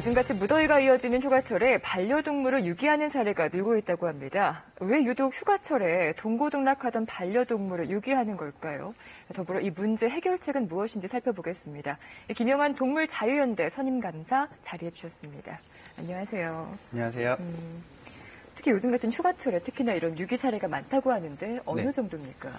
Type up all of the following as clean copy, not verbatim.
요즘같이 무더위가 이어지는 휴가철에 반려동물을 유기하는 사례가 늘고 있다고 합니다. 왜 유독 휴가철에 동고동락하던 반려동물을 유기하는 걸까요? 더불어 이 문제 해결책은 무엇인지 살펴보겠습니다. 김영환 동물자유연대 선임감사 자리해 주셨습니다. 안녕하세요. 안녕하세요. 특히 요즘 같은 휴가철에 특히나 이런 유기 사례가 많다고 하는데 어느 정도입니까?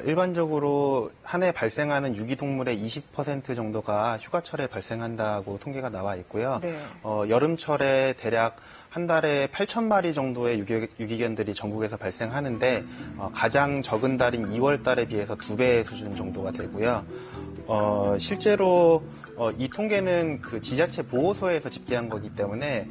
일반적으로 한 해 발생하는 유기동물의 20% 정도가 휴가철에 발생한다고 통계가 나와 있고요. 네. 여름철에 대략 한 달에 8,000마리 정도의 유기견들이 전국에서 발생하는데 가장 적은 달인 2월 달에 비해서 2배 수준 정도가 되고요. 실제로 이 통계는 그 지자체 보호소에서 집계한 거기 때문에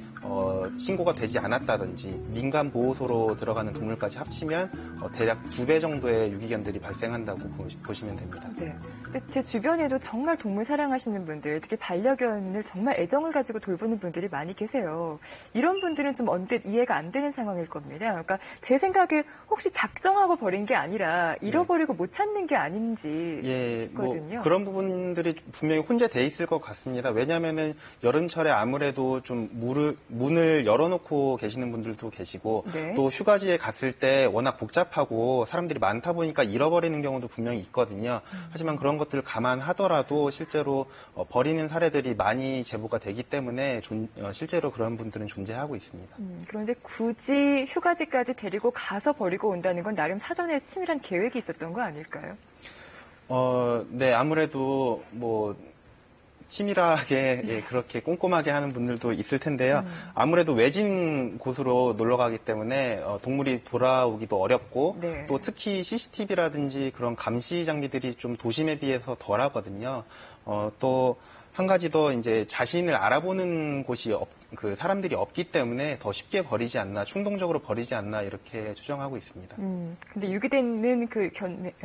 신고가 되지 않았다든지 민간 보호소로 들어가는 동물까지 합치면 대략 2배 정도의 유기견들이 발생한다고 보시면 됩니다. 네. 근데 제 주변에도 정말 동물 사랑하시는 분들, 특히 반려견을 정말 애정을 가지고 돌보는 분들이 많이 계세요. 이런 분들은 좀 언뜻 이해가 안 되는 상황일 겁니다. 그러니까 제 생각에 혹시 작정하고 버린 게 아니라 잃어버리고 못 찾는 게 아닌지 싶거든요. 뭐 그런 부분들이 분명히 혼재돼 있을 것 같습니다. 왜냐하면은 여름철에 아무래도 좀 문을 열어놓고 계시는 분들도 계시고 네. 또 휴가지에 갔을 때 워낙 복잡하고 사람들이 많다 보니까 잃어버리는 경우도 분명히 있거든요. 하지만 그런 것들을 감안하더라도 실제로 버리는 사례들이 많이 제보가 되기 때문에 실제로 그런 분들은 존재하고 있습니다. 그런데 굳이 휴가지까지 데리고 가서 버리고 온다는 건 나름 사전에 치밀한 계획이 있었던 거 아닐까요? 네, 아무래도 뭐 치밀하게 그렇게 꼼꼼하게 하는 분들도 있을 텐데요. 아무래도 외진 곳으로 놀러 가기 때문에 동물이 돌아오기도 어렵고 네. 또 특히 CCTV라든지 그런 감시 장비들이 좀 도심에 비해서 덜하거든요. 또 한 가지 더 이제 자신을 알아보는 곳이 그 사람들이 없기 때문에 더 쉽게 버리지 않나, 충동적으로 버리지 않나 이렇게 추정하고 있습니다. 근데 유기되는 그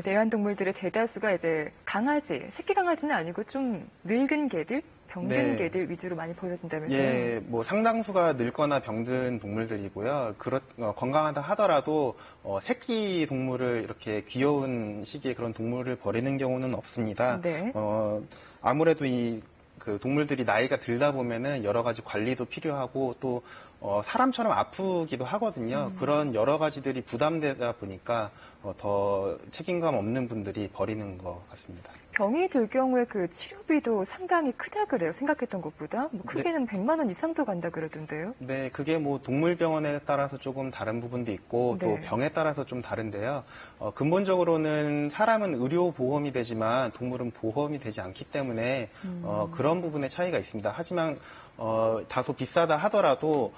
애완동물들의 대다수가 이제 강아지, 새끼 강아지는 아니고 좀 늙은 개들, 병든 개들 위주로 많이 버려진다면서요? 예, 뭐 상당수가 늙거나 병든 동물들이고요. 건강하다 하더라도 새끼 동물을 이렇게 귀여운 시기에 그런 동물을 버리는 경우는 없습니다. 네. 아무래도 그 동물들이 나이가 들다 보면은 여러 가지 관리도 필요하고 또 사람처럼 아프기도 하거든요. 그런 여러 가지들이 부담되다 보니까 더 책임감 없는 분들이 버리는 것 같습니다. 병이 들 경우에 그 치료비도 상당히 크다 그래요. 생각했던 것보다. 뭐 크게는 100만 원 이상도 간다 그러던데요. 네, 그게 뭐 동물병원에 따라서 조금 다른 부분도 있고 또 병에 따라서 좀 다른데요. 근본적으로는 사람은 의료보험이 되지만 동물은 보험이 되지 않기 때문에 그런 부분의 차이가 있습니다. 하지만 다소 비싸다 하더라도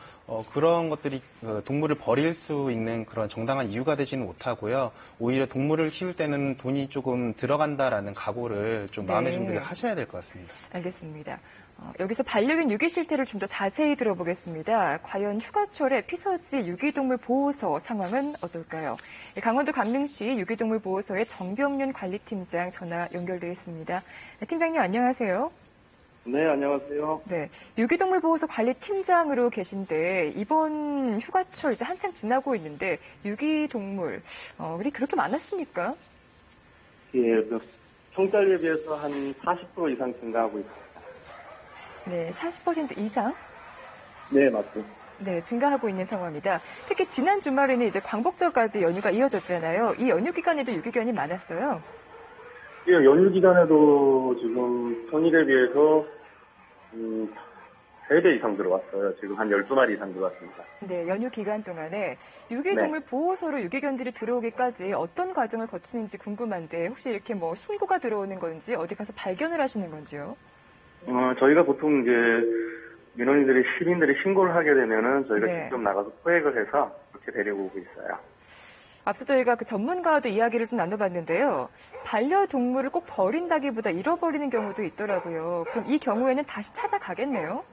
그런 것들이 동물을 버릴 수 있는 그런 정당한 이유가 되지는 못하고요. 오히려 동물을 키울 때는 돈이 조금 들어간다라는 각오를 좀 마음의 준비를 하셔야 될 것 같습니다. 알겠습니다. 여기서 반려견 유기 실태를 좀 더 자세히 들어보겠습니다. 과연 휴가철에 피서지 유기동물 보호소 상황은 어떨까요? 강원도 강릉시 유기동물 보호소의 정병윤 관리팀장 전화 연결되어 있습니다. 팀장님 안녕하세요. 네, 안녕하세요. 네, 유기동물 보호소 관리팀장으로 계신데 이번 휴가철 이제 한창 지나고 있는데 유기동물이 그렇게 많았습니까? 예, 평달에 비해서 한 40% 이상 증가하고 있습니다. 네, 40% 이상? 네, 맞습니다. 네, 증가하고 있는 상황입니다. 특히 지난 주말에는 이제 광복절까지 연휴가 이어졌잖아요. 이 연휴 기간에도 유기견이 많았어요. 예, 연휴 기간에도 지금 평일에 비해서 3배 이상 들어왔어요. 지금 한 12마리 이상 들어왔습니다. 네, 연휴 기간 동안에 유기동물 보호소로 유기견들이 들어오기까지 어떤 과정을 거치는지 궁금한데 혹시 이렇게 뭐 신고가 들어오는 건지 어디 가서 발견을 하시는 건지요? 저희가 보통 이제 민원인들이 시민들이 신고를 하게 되면은 저희가 직접 나가서 포획을 해서 그렇게 데리고 오고 있어요. 앞서 저희가 그 전문가와도 이야기를 좀 나눠봤는데요. 반려동물을 꼭 버린다기보다 잃어버리는 경우도 있더라고요. 그럼 이 경우에는 다시 찾아가겠네요?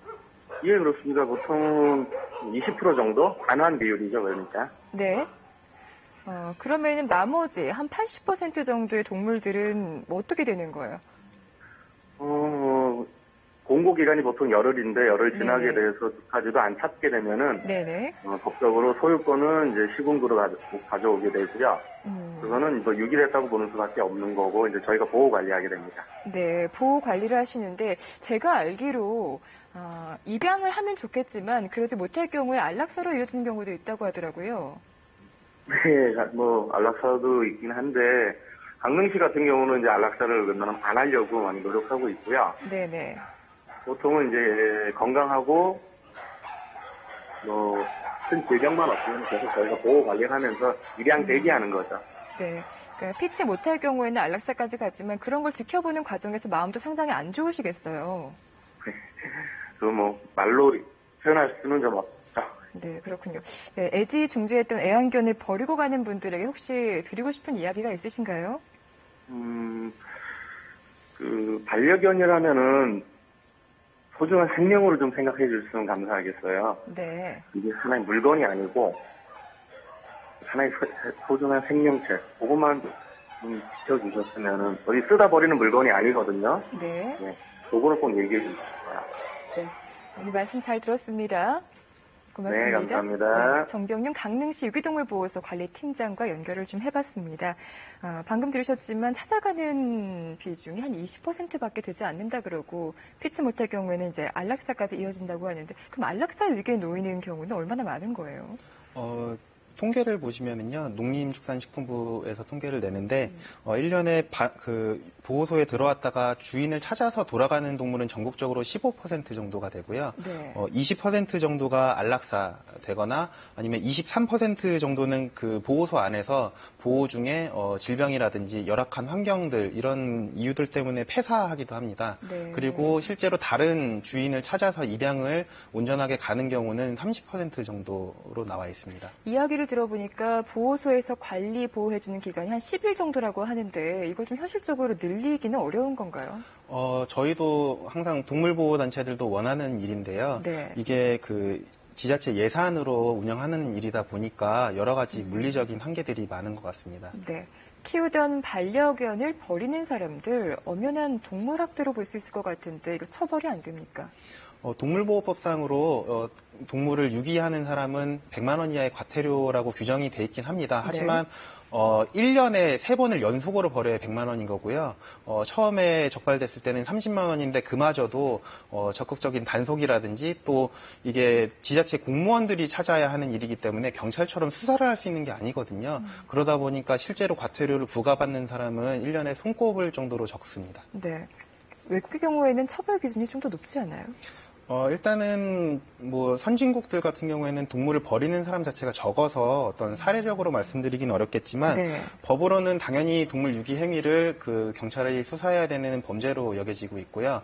예, 그렇습니다. 보통 20% 정도? 안한 비율이죠, 그러니까. 네. 그러면은 나머지 한 80% 정도의 동물들은 뭐 어떻게 되는 거예요? 공고기간이 보통 열흘인데 열흘 지나게 돼서까지도 안 찾게 되면은 법적으로 소유권은 이제 시군구로 가져오게 되고요. 그거는 뭐 유기됐다고 보는 수밖에 없는 거고 이제 저희가 보호 관리하게 됩니다. 네, 보호 관리를 하시는데 제가 알기로 입양을 하면 좋겠지만 그러지 못할 경우에 안락사로 이어지는 경우도 있다고 하더라고요. 네, 뭐 안락사도 있긴 한데 강릉시 같은 경우는 이제 안락사를 웬만하면 안 하려고 많이 노력하고 있고요. 네네. 보통은 이제 건강하고 큰 질병만 없으면 계속 저희가 보호 관리하면서 입양 대기하는 거죠. 네, 그러니까 피치 못할 경우에는 안락사까지 가지만 그런 걸 지켜보는 과정에서 마음도 상당히 안 좋으시겠어요. 뭐 말로 표현할 수는 좀 없죠. 네, 그렇군요. 네, 애지중지했던 애완견을 버리고 가는 분들에게 혹시 드리고 싶은 이야기가 있으신가요? 반려견이라면은 소중한 생명으로 좀 생각해 주셨으면 감사하겠어요. 네. 이게 하나의 물건이 아니고 하나의 소중한 생명체, 그것만 좀 지켜주셨으면은 어디 쓰다 버리는 물건이 아니거든요. 네. 네, 그거를 꼭 얘기해 주세요. 네, 오늘 말씀 잘 들었습니다. 고맙습니다. 네, 감사합니다. 네, 정병윤 강릉시 유기동물보호소 관리팀장과 연결을 좀 해봤습니다. 방금 들으셨지만 찾아가는 비중이 한 20%밖에 되지 않는다 그러고 피치 못할 경우에는 이제 안락사까지 이어진다고 하는데 그럼 안락사 위기에 놓이는 경우는 얼마나 많은 거예요? 통계를 보시면은요, 농림축산식품부에서 통계를 내는데, 1년에 보호소에 들어왔다가 주인을 찾아서 돌아가는 동물은 전국적으로 15% 정도가 되고요. 네. 20% 정도가 안락사 되거나 아니면 23% 정도는 그 보호소 안에서 보호 중에 질병이라든지 열악한 환경들 이런 이유들 때문에 폐사하기도 합니다. 네. 그리고 실제로 다른 주인을 찾아서 입양을 온전하게 가는 경우는 30% 정도로 나와 있습니다. 이야기를 들어보니까 보호소에서 관리 보호해주는 기간이 한 10일 정도라고 하는데 이걸 좀 현실적으로 늘리기는 어려운 건가요? 저희도 항상 동물보호단체들도 원하는 일인데요. 네. 이게 지자체 예산으로 운영하는 일이다 보니까 여러 가지 물리적인 한계들이 많은 것 같습니다. 네. 키우던 반려견을 버리는 사람들 엄연한 동물학대로 볼 수 있을 것 같은데 이거 처벌이 안 됩니까? 동물보호법상으로 동물을 유기하는 사람은 100만 원 이하의 과태료라고 규정이 돼 있긴 합니다. 하지만 1년에 3번을 연속으로 벌여야 100만 원인 거고요. 처음에 적발됐을 때는 30만 원인데 그마저도 적극적인 단속이라든지 또 이게 지자체 공무원들이 찾아야 하는 일이기 때문에 경찰처럼 수사를 할 수 있는 게 아니거든요. 그러다 보니까 실제로 과태료를 부과받는 사람은 1년에 손꼽을 정도로 적습니다. 네. 외국의 경우에는 처벌 기준이 좀 더 높지 않아요? 일단은 선진국들 같은 경우에는 동물을 버리는 사람 자체가 적어서 어떤 사례적으로 말씀드리긴 어렵겠지만 네. 법으로는 당연히 동물 유기 행위를 경찰이 수사해야 되는 범죄로 여겨지고 있고요.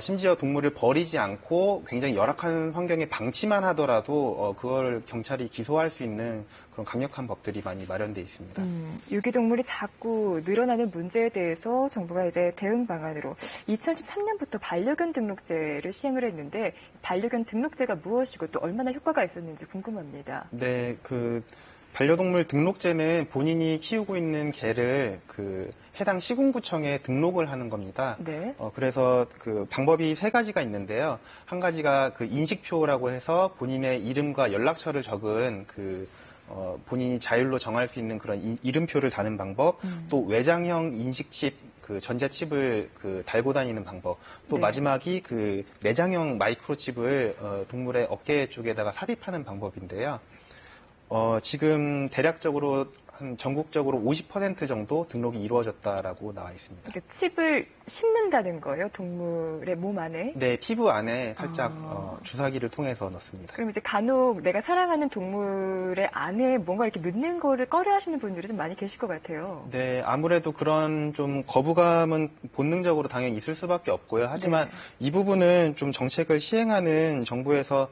심지어 동물을 버리지 않고 굉장히 열악한 환경에 방치만 하더라도 그걸 경찰이 기소할 수 있는 그런 강력한 법들이 많이 마련돼 있습니다. 유기동물이 자꾸 늘어나는 문제에 대해서 정부가 이제 대응 방안으로 2013년부터 반려견 등록제를 시행을 했는데 반려견 등록제가 무엇이고 또 얼마나 효과가 있었는지 궁금합니다. 네, 반려동물 등록제는 본인이 키우고 있는 개를 해당 시군구청에 등록을 하는 겁니다. 네. 그래서 방법이 3가지가 있는데요. 한 가지가 인식표라고 해서 본인의 이름과 연락처를 적은 본인이 자율로 정할 수 있는 그런 이름표를 다는 방법, 또 외장형 인식칩, 전자칩을 달고 다니는 방법, 또 네. 마지막이 내장형 마이크로칩을 동물의 어깨 쪽에다가 삽입하는 방법인데요. 지금 대략적으로 전국적으로 50% 정도 등록이 이루어졌다라고 나와 있습니다. 그러니까 칩을 심는다는 거예요, 동물의 몸 안에? 네, 피부 안에 살짝 주사기를 통해서 넣습니다. 그럼 이제 간혹 내가 사랑하는 동물의 안에 뭔가 이렇게 넣는 거를 꺼려하시는 분들이 좀 많이 계실 것 같아요. 네, 아무래도 그런 좀 거부감은 본능적으로 당연히 있을 수밖에 없고요. 하지만 네. 이 부분은 좀 정책을 시행하는 정부에서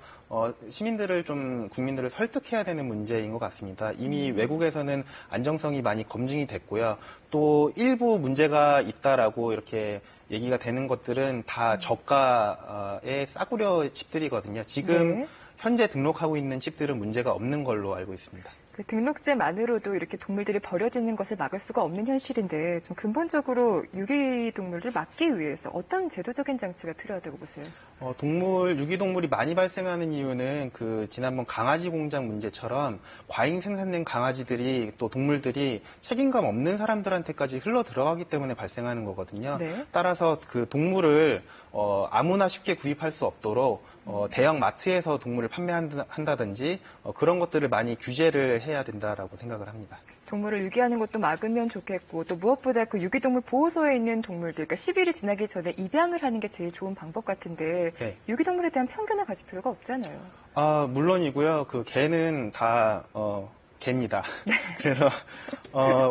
국민들을 설득해야 되는 문제인 것 같습니다. 이미 외국에서는 안정성이 많이 검증이 됐고요. 또 일부 문제가 있다라고 이렇게 얘기가 되는 것들은 다 저가의 싸구려 칩들이거든요. 지금 네. 현재 등록하고 있는 칩들은 문제가 없는 걸로 알고 있습니다. 그 등록제만으로도 이렇게 동물들이 버려지는 것을 막을 수가 없는 현실인데 좀 근본적으로 유기동물을 막기 위해서 어떤 제도적인 장치가 필요하다고 보세요? 유기동물이 많이 발생하는 이유는 지난번 강아지 공장 문제처럼 과잉 생산된 강아지들이 또 동물들이 책임감 없는 사람들한테까지 흘러 들어가기 때문에 발생하는 거거든요. 네. 따라서 그 동물을 아무나 쉽게 구입할 수 없도록 대형 마트에서 동물을 판매한다든지 그런 것들을 많이 규제를 해야 된다라고 생각을 합니다. 동물을 유기하는 것도 막으면 좋겠고 또 무엇보다 그 유기동물 보호소에 있는 동물들, 그러니까 10일이 지나기 전에 입양을 하는 게 제일 좋은 방법 같은데 네. 유기동물에 대한 편견을 가질 필요가 없잖아요. 물론이고요. 개는 다 개입니다. 네. 그래서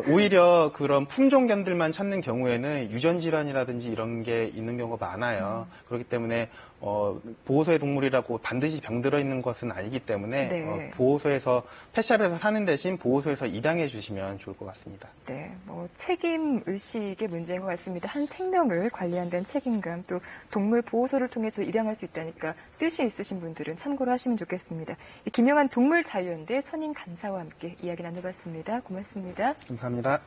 오히려 그런 품종견들만 찾는 경우에는 유전 질환이라든지 이런 게 있는 경우가 많아요. 그렇기 때문에 보호소의 동물이라고 반드시 병들어 있는 것은 아니기 때문에 네. 보호소에서 펫샵에서 사는 대신 보호소에서 입양해 주시면 좋을 것 같습니다. 네, 책임 의식의 문제인 것 같습니다. 한 생명을 관리한다는 책임감, 또 동물 보호소를 통해서 입양할 수 있다니까 뜻이 있으신 분들은 참고로 하시면 좋겠습니다. 김영환 동물자유연대 선임 간사와 함께 이야기 나눠봤습니다. 고맙습니다. 감사합니다.